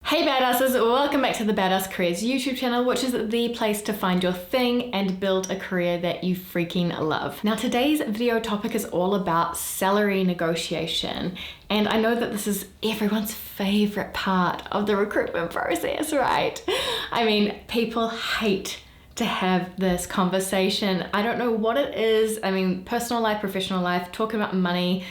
Hey badasses, welcome back to the Badass Careers YouTube channel, which is the place to find your thing and build a career that you freaking love. Now today's video topic is all about salary negotiation, and I know that this is everyone's favorite part of the recruitment process, right? I mean, people hate to have this conversation. I don't know what it is. I mean, personal life, professional life, talking about money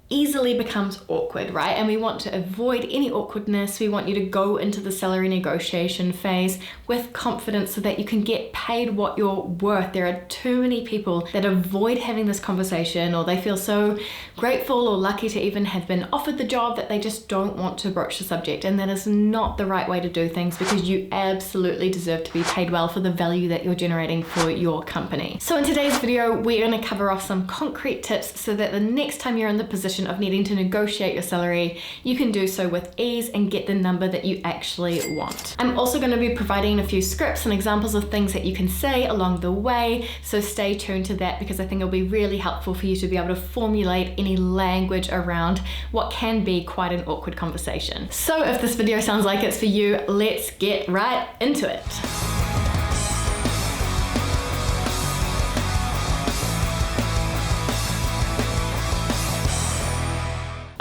easily becomes awkward, right? And we want to avoid any awkwardness. We want you to go into the salary negotiation phase with confidence so that you can get paid what you're worth. There are too many people that avoid having this conversation, or they feel so grateful or lucky to even have been offered the job that they just don't want to broach the subject. And that is not the right way to do things, because you absolutely deserve to be paid well for the value that you're generating for your company. So in today's video, we're going to cover off some concrete tips so that the next time you're in the position of needing to negotiate your salary, you can do so with ease and get the number that you actually want. I'm also going to be providing a few scripts and examples of things that you can say along the way, so stay tuned to that, because I think it'll be really helpful for you to be able to formulate any language around what can be quite an awkward conversation. So if this video sounds like it's for you, let's get right into it.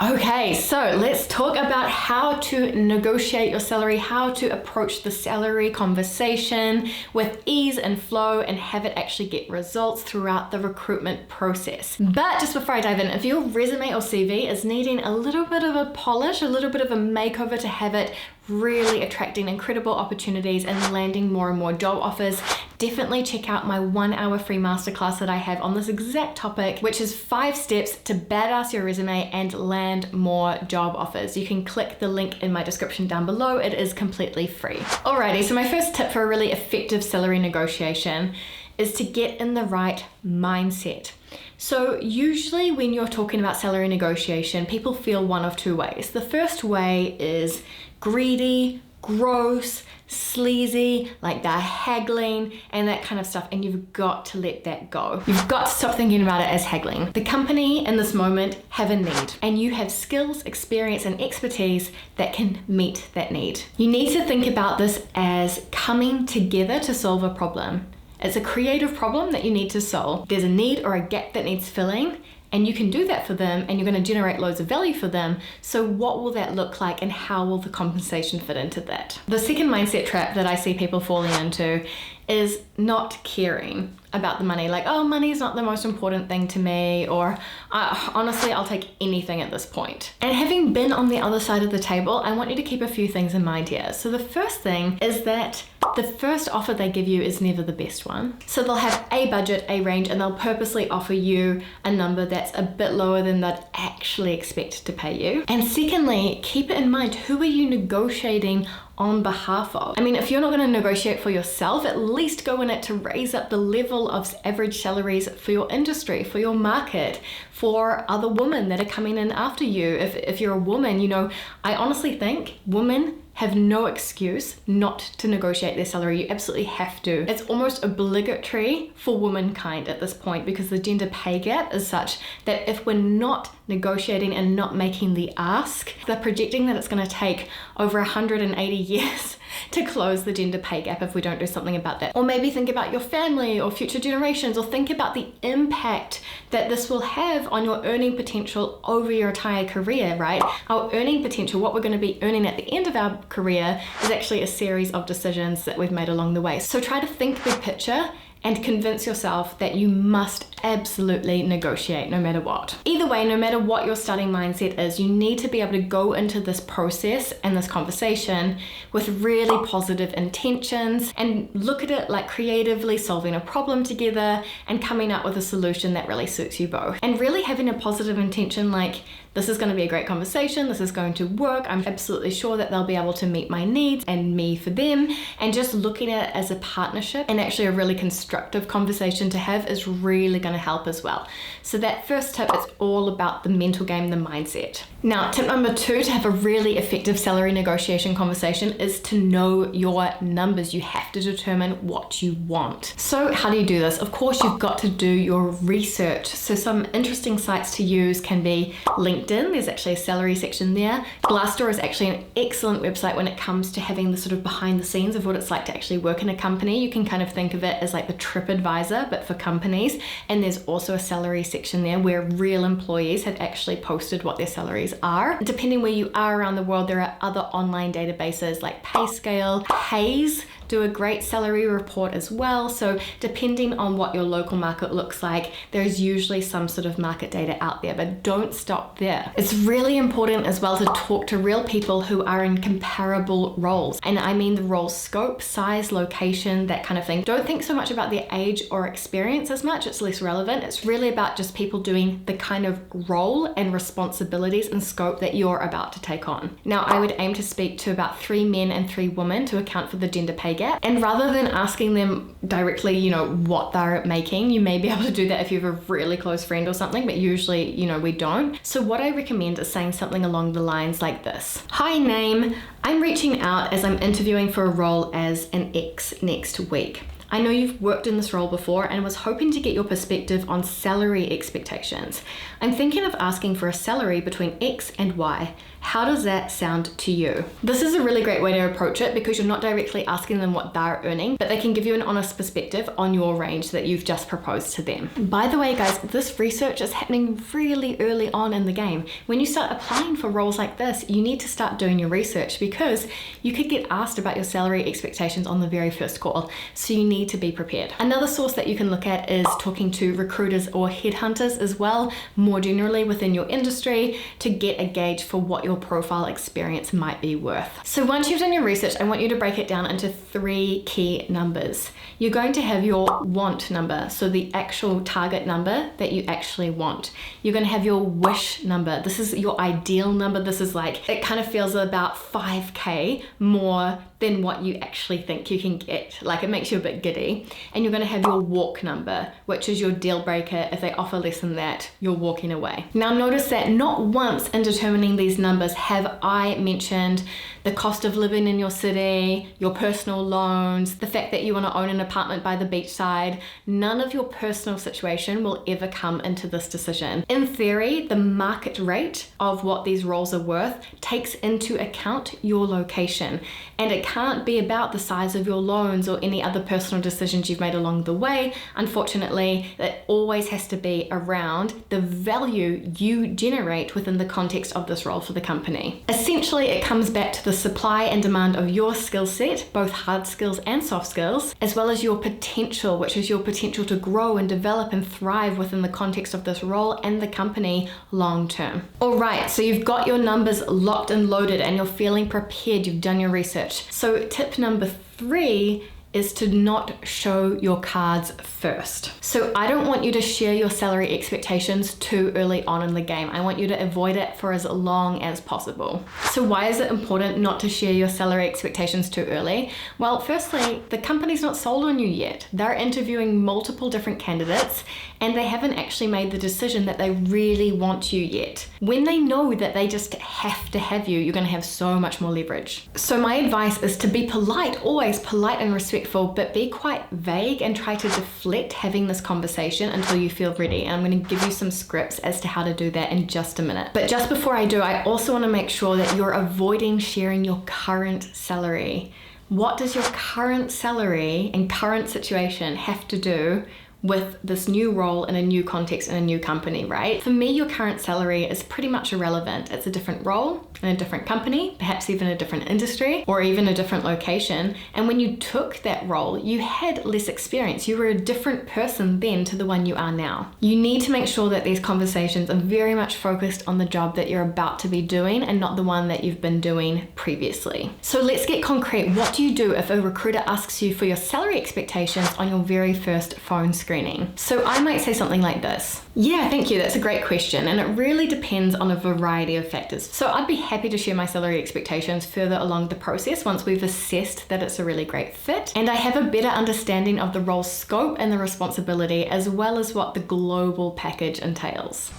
Okay, so let's talk about how to negotiate your salary, how to approach the salary conversation with ease and flow and have it actually get results throughout the recruitment process. But just before I dive in, if your resume or CV is needing a little bit of a polish, a little bit of a makeover to have it really attracting incredible opportunities and landing more and more job offers, definitely check out my 1-hour free masterclass that I have on this exact topic, which is 5 steps to badass your resume and land more job offers. You can click the link in my description down below. It is completely free. Alrighty, so my first tip for a really effective salary negotiation is to get in the right mindset. So usually when you're talking about salary negotiation, people feel one of two ways. The first way is greedy, gross, sleazy, like they're haggling and that kind of stuff, and you've got to let that go. You've got to stop thinking about it as haggling. The company in this moment have a need, and you have skills, experience, and expertise that can meet that need. You need to think about this as coming together to solve a problem. It's a creative problem that you need to solve. There's a need or a gap that needs filling, and you can do that for them, and you're going to generate loads of value for them. So what will that look like, and how will the compensation fit into that? The second mindset trap that I see people falling into is not caring about the money. Like, oh, money is not the most important thing to me, or honestly, I'll take anything at this point. And having been on the other side of the table, I want you to keep a few things in mind here. So the first thing is that the first offer they give you is never the best one. So they'll have a budget, a range, and they'll purposely offer you a number that's a bit lower than they'd actually expect to pay you. And secondly, keep it in mind, who are you negotiating on behalf of? I mean, if you're not going to negotiate for yourself, at least go in it to raise up the level of average salaries for your industry, for your market, for other women that are coming in after you. If you're a woman, you know, I honestly think women have no excuse not to negotiate their salary. You absolutely have to. It's almost obligatory for womankind at this point, because the gender pay gap is such that if we're not negotiating and not making the ask, they're projecting that it's going to take over 180 years to close the gender pay gap if we don't do something about that. Or maybe think about your family or future generations, or think about the impact that this will have on your earning potential over your entire career, right? Our earning potential, what we're going to be earning at the end of our career, is actually a series of decisions that we've made along the way. So try to think big picture and convince yourself that you must absolutely negotiate no matter what. Either way, no matter what your starting mindset is, you need to be able to go into this process and this conversation with really positive intentions and look at it like creatively solving a problem together and coming up with a solution that really suits you both. And really having a positive intention like, this is going to be a great conversation, this is going to work, I'm absolutely sure that they'll be able to meet my needs and me for them, and just looking at it as a partnership and actually a really constructive conversation to have is really going to help as well. So that first tip is all about the mental game, the mindset. Now, tip number 2 to have a really effective salary negotiation conversation is to know your numbers. You have to determine what you want. So how do you do this? Of course, you've got to do your research. So some interesting sites to use can be LinkedIn, LinkedIn, there's actually a salary section there. Glassdoor is actually an excellent website when it comes to having the sort of behind the scenes of what it's like to actually work in a company. You can kind of think of it as like the TripAdvisor, but for companies. And there's also a salary section there where real employees have actually posted what their salaries are. Depending where you are around the world, there are other online databases like PayScale, Hays do a great salary report as well. So depending on what your local market looks like, there's usually some sort of market data out there, but don't stop there. It's really important as well to talk to real people who are in comparable roles. And I mean the role scope, size, location, that kind of thing. Don't think so much about their age or experience as much, it's less relevant. It's really about just people doing the kind of role and responsibilities and scope that you're about to take on. Now, I would aim to speak to about 3 men and 3 women to account for the gender pay gap. And rather than asking them directly, what they're making, you may be able to do that if you have a really close friend or something, but usually, we don't. So what I recommend is saying something along the lines like this. Hi, name. I'm reaching out as I'm interviewing for a role as an X next week. I know you've worked in this role before and was hoping to get your perspective on salary expectations. I'm thinking of asking for a salary between X and Y. How does that sound to you? This is a really great way to approach it because you're not directly asking them what they're earning, but they can give you an honest perspective on your range that you've just proposed to them. By the way, guys, this research is happening really early on in the game. When you start applying for roles like this, you need to start doing your research because you could get asked about your salary expectations on the very first call. So you need to be prepared. Another source that you can look at is talking to recruiters or headhunters as well, more generally within your industry, to get a gauge for what your profile experience might be worth. So once you've done your research, I want you to break it down into 3 key numbers. You're going to have your want number, so the actual target number that you actually want. You're going to have your wish number. This is your ideal number. This is like, it kind of feels about 5K more than what you actually think you can get. Like, it makes you a bit giddy. And you're going to have your walk number, which is your deal breaker. If they offer less than that, you're walking away. Now notice that not once in determining these numbers have I mentioned the cost of living in your city, your personal loans, the fact that you want to own an apartment by the beachside. None of your personal situation will ever come into this decision. In theory, the market rate of what these roles are worth takes into account your location. And it can't be about the size of your loans or any other personal decisions you've made along the way. Unfortunately, it always has to be around the value you generate within the context of this role for the company. Essentially, it comes back to the supply and demand of your skill set, both hard skills and soft skills, as well as your potential, which is your potential to grow and develop and thrive within the context of this role and the company long term. All right, so you've got your numbers locked and loaded and you're feeling prepared, you've done your research. So tip number 3 is to not show your cards first. So I don't want you to share your salary expectations too early on in the game. I want you to avoid it for as long as possible. So why is it important not to share your salary expectations too early? Well, firstly, the company's not sold on you yet. They're interviewing multiple different candidates and they haven't actually made the decision that they really want you yet. When they know that they just have to have you, you're gonna have so much more leverage. So my advice is to be polite, always polite and respectful, but be quite vague and try to deflect having this conversation until you feel ready. And I'm gonna give you some scripts as to how to do that in just a minute. But just before I do, I also wanna make sure that you're avoiding sharing your current salary. What does your current salary and current situation have to do with this new role in a new context in a new company, right? For me, your current salary is pretty much irrelevant. It's a different role in a different company, perhaps even a different industry, or even a different location. And when you took that role, you had less experience. You were a different person then to the one you are now. You need to make sure that these conversations are very much focused on the job that you're about to be doing and not the one that you've been doing previously. So let's get concrete. What do you do if a recruiter asks you for your salary expectations on your very first phone screening? So I might say something like this. Yeah, thank you. That's a great question. And it really depends on a variety of factors. So I'd be happy to share my salary expectations further along the process once we've assessed that it's a really great fit. And I have a better understanding of the role scope and the responsibility, as well as what the global package entails.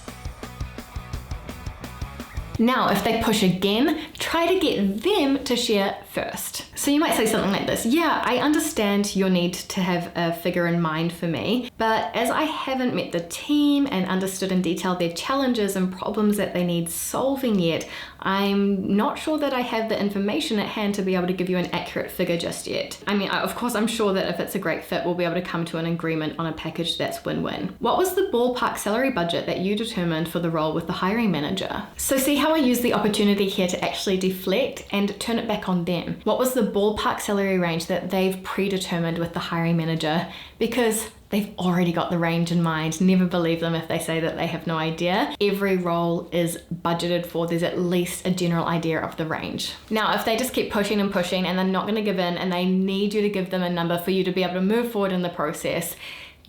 Now, if they push again, try to get them to share first. So you might say something like this: yeah, I understand your need to have a figure in mind for me, but as I haven't met the team and understood in detail their challenges and problems that they need solving yet, I'm not sure that I have the information at hand to be able to give you an accurate figure just yet. I mean, of course, I'm sure that if it's a great fit, we'll be able to come to an agreement on a package that's win-win. What was the ballpark salary budget that you determined for the role with the hiring manager? So see how I use the opportunity here to actually deflect and turn it back on them. What was the ballpark salary range that they've predetermined with the hiring manager? Because they've already got the range in mind. Never believe them if they say that they have no idea. Every role is budgeted for. There's at least a general idea of the range. Now, if they just keep pushing and pushing and they're not going to give in and they need you to give them a number for you to be able to move forward in the process,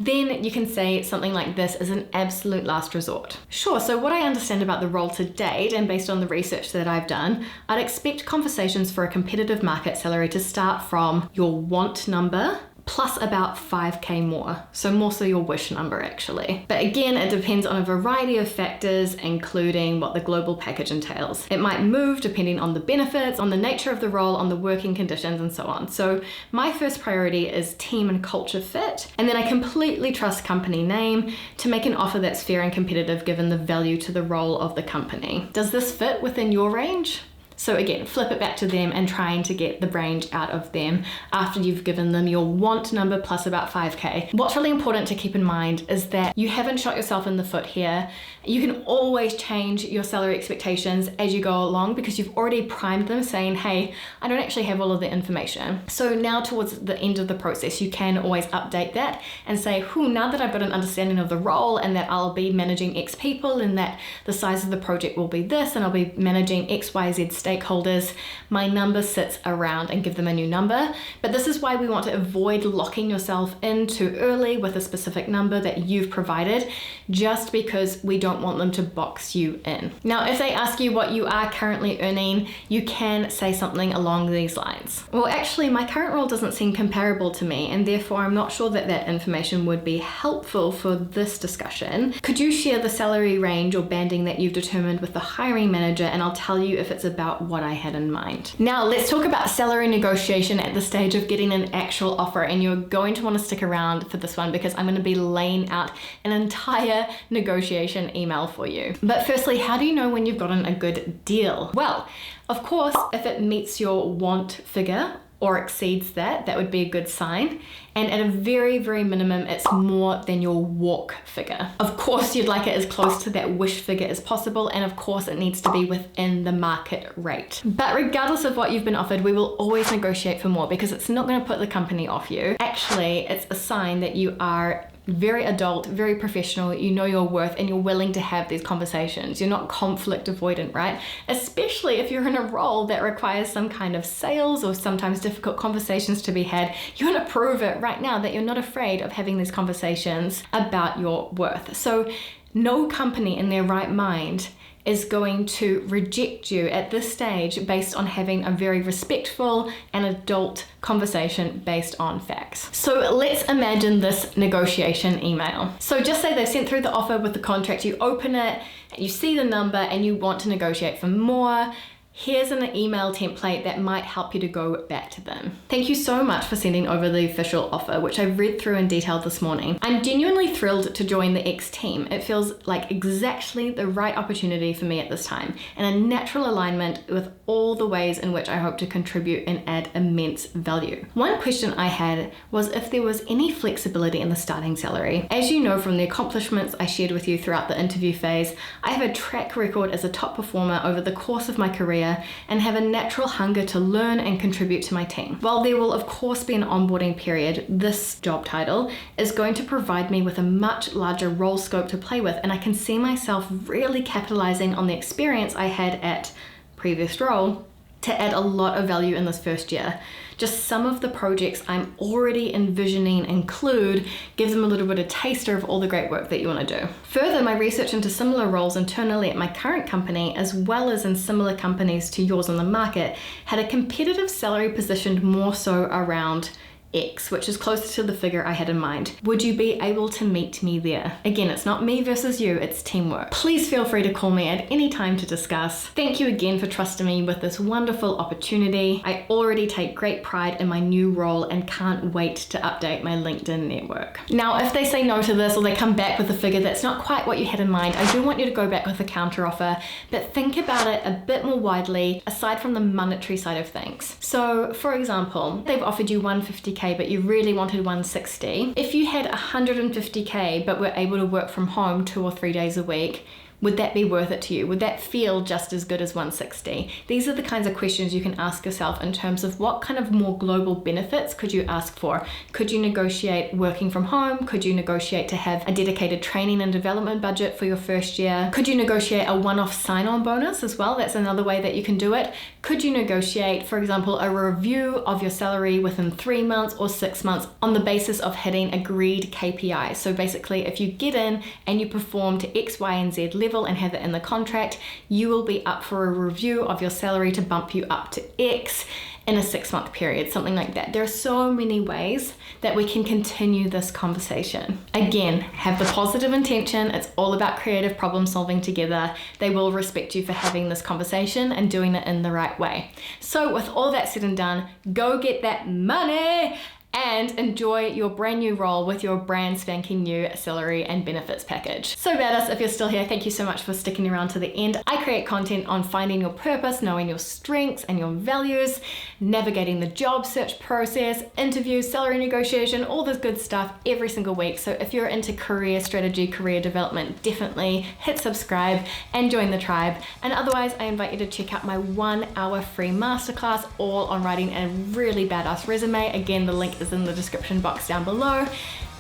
then you can say something like this is an absolute last resort. Sure, so what I understand about the role to date, and based on the research that I've done, I'd expect conversations for a competitive market salary to start from your want number plus about 5K more. So more so your wish number actually. But again, it depends on a variety of factors, including what the global package entails. It might move depending on the benefits, on the nature of the role, on the working conditions, and so on. So my first priority is team and culture fit. And then I completely trust company name to make an offer that's fair and competitive given the value to the role of the company. Does this fit within your range? So again, flip it back to them and trying to get the range out of them after you've given them your want number plus about 5K. What's really important to keep in mind is that you haven't shot yourself in the foot here. You can always change your salary expectations as you go along because you've already primed them saying, hey, I don't actually have all of the information. So now towards the end of the process, you can always update that and say, now that I've got an understanding of the role and that I'll be managing X people and that the size of the project will be this and I'll be managing XYZ stakeholders, my number sits around, and give them a new number. But this is why we want to avoid locking yourself in too early with a specific number that you've provided, just because we don't want them to box you in. Now, if they ask you what you are currently earning, you can say something along these lines. Well, actually, my current role doesn't seem comparable to me, and therefore I'm not sure that that information would be helpful for this discussion. Could you share the salary range or banding that you've determined with the hiring manager, and I'll tell you if it's about what I had in mind. Now, let's talk about salary negotiation at the stage of getting an actual offer, and you're going to want to stick around for this one because I'm going to be laying out an entire negotiation email for you. But firstly, how do you know when you've gotten a good deal? Well, of course, if it meets your want figure or exceeds that, that would be a good sign. And at a very, very minimum, it's more than your walk figure. Of course, you'd like it as close to that wish figure as possible. And of course, it needs to be within the market rate. But regardless of what you've been offered, we will always negotiate for more because it's not going to put the company off you. Actually, it's a sign that you are very adult, very professional, you know your worth, and you're willing to have these conversations. You're not conflict avoidant, right? Especially if you're in a role that requires some kind of sales or sometimes difficult conversations to be had. You want to prove it right now that you're not afraid of having these conversations about your worth. So no company in their right mind is going to reject you at this stage based on having a very respectful and adult conversation based on facts. So let's imagine this negotiation email. So just say they've sent through the offer with the contract, you open it, you see the number and you want to negotiate for more. Here's an email template that might help you to go back to them. Thank you so much for sending over the official offer, which I've read through in detail this morning. I'm genuinely thrilled to join the X team. It feels like exactly the right opportunity for me at this time and a natural alignment with all the ways in which I hope to contribute and add immense value. One question I had was if there was any flexibility in the starting salary. As you know from the accomplishments I shared with you throughout the interview phase, I have a track record as a top performer over the course of my career and have a natural hunger to learn and contribute to my team. While there will of course be an onboarding period, this job title is going to provide me with a much larger role scope to play with, and I can see myself really capitalizing on the experience I had at previous role to add a lot of value in this first year. Just some of the projects I'm already envisioning include gives them a little bit of taster of all the great work that you want to do. Further, my research into similar roles internally at my current company, as well as in similar companies to yours on the market, had a competitive salary positioned more so around X, which is closer to the figure I had in mind. Would you be able to meet me there? Again, it's not me versus you, it's teamwork. Please feel free to call me at any time to discuss. Thank you again for trusting me with this wonderful opportunity. I already take great pride in my new role and can't wait to update my LinkedIn network. Now, if they say no to this or they come back with a figure that's not quite what you had in mind, I do want you to go back with a counter offer, but think about it a bit more widely aside from the monetary side of things. So for example, they've offered you 150K but you really wanted 160. If you had 150K but were able to work from home 2 or 3 days a week, would that be worth it to you? Would that feel just as good as 160? These are the kinds of questions you can ask yourself in terms of what kind of more global benefits could you ask for? Could you negotiate working from home? Could you negotiate to have a dedicated training and development budget for your first year? Could you negotiate a one-off sign-on bonus as well? That's another way that you can do it. Could you negotiate, for example, a review of your salary within 3 months or 6 months on the basis of hitting agreed KPIs? So basically, if you get in and you perform to X, Y, and Z level and have it in the contract, you will be up for a review of your salary to bump you up to X in a 6-month period, something like that. There are so many ways that we can continue this conversation. Again, have the positive intention. It's all about creative problem solving together. They will respect you for having this conversation and doing it in the right way. So with all that said and done, go get that money and enjoy your brand new role with your brand spanking new salary and benefits package. So badass, if you're still here, thank you so much for sticking around to the end. I create content on finding your purpose, knowing your strengths and your values, navigating the job search process, interviews, salary negotiation, all this good stuff every single week. So if you're into career strategy, career development, definitely hit subscribe and join the tribe. And otherwise, I invite you to check out my 1-hour free masterclass all on writing a really badass resume. Again, the link is in the description box down below,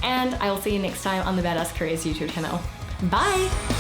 and I will see you next time on the Badass Careers YouTube channel. Bye!